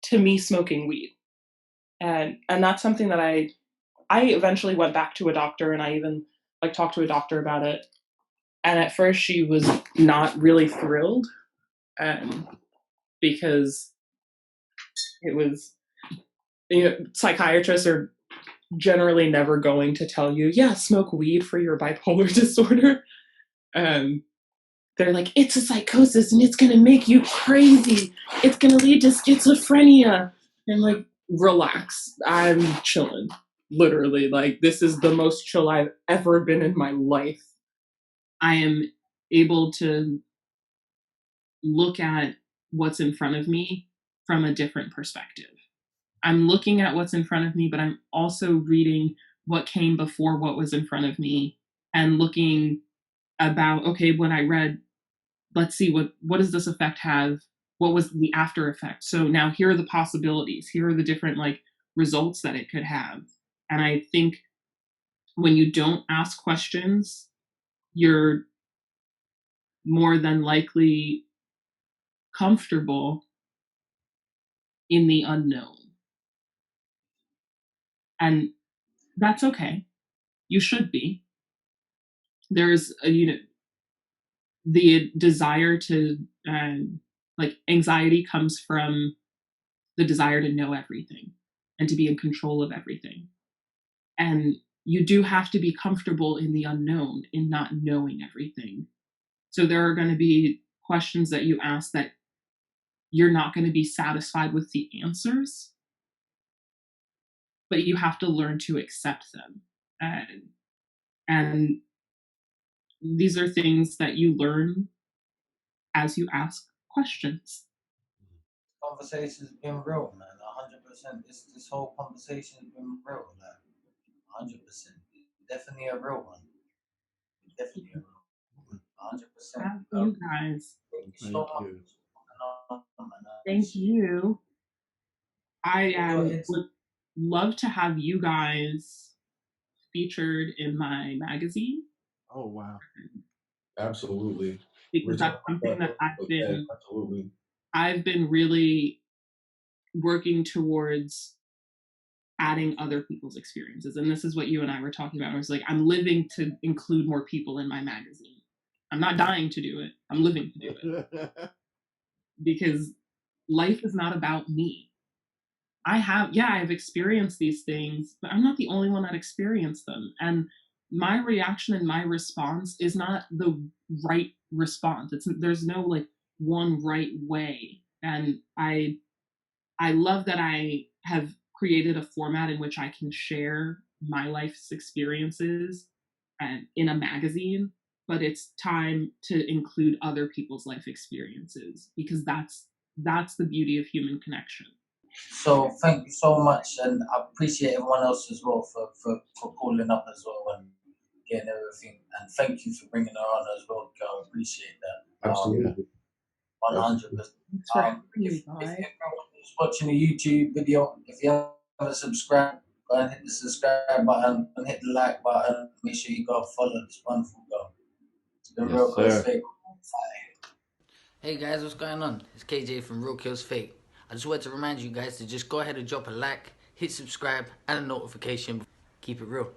to me smoking weed. And that's something that I eventually went back to a doctor and I even talked to a doctor about it. And at first she was not really thrilled because it was, psychiatrists are generally never going to tell you, yeah, smoke weed for your bipolar disorder. They're like, it's a psychosis and it's going to make you crazy. It's going to lead to schizophrenia. And I'm like, relax. I'm chilling. Literally, this is the most chill I've ever been in my life. I am able to look at what's in front of me from a different perspective. I'm looking at what's in front of me, but I'm also reading what came before what was in front of me and looking about, okay, when I read, let's see, what does this effect have? What was the after effect? So now here are the possibilities. Here are the different results that it could have. And I think when you don't ask questions, you're more than likely comfortable in the unknown. And that's okay. You should be. There's the desire to like anxiety comes from the desire to know everything and to be in control of everything. And you do have to be comfortable in the unknown, in not knowing everything. So there are going to be questions that you ask that you're not going to be satisfied with the answers, but you have to learn to accept them. And these are things that you learn as you ask questions. Conversation's been real, man. 100%. This whole conversation's been real, like 100%. Definitely a real one. Definitely a real one. 100%. Have you guys. Thank you Thank so much. you. Thank you. I would love to have you guys featured in my magazine. Oh wow. Absolutely. Because that's something that absolutely. I've been really working towards adding other people's experiences. And this is what you and I were talking about. I was like, I'm living to include more people in my magazine. I'm not dying to do it. I'm living to do it. Because life is not about me. I've experienced these things, but I'm not the only one that experienced them. And my reaction and my response is not the right response. There's no like one right way. And I love that I have created a format in which I can share my life's experiences and in a magazine, but it's time to include other people's life experiences because that's the beauty of human connection. So thank you so much, and I appreciate everyone else as well for calling up as well and getting everything. And thank you for bringing her on as well, girl. Appreciate that. Absolutely. 100%. Thanks for having If me, guys. everyone who's watching the YouTube video, if you haven't subscribed, go and hit the subscribe button and hit the like button. Make sure you go follow this wonderful girl. It's been Yes, real sir. fake. Hey guys, what's going on? It's KJ from Real Kills Fake. I just wanted to remind you guys to just go ahead and drop a like, hit subscribe, and a notification. Keep it real.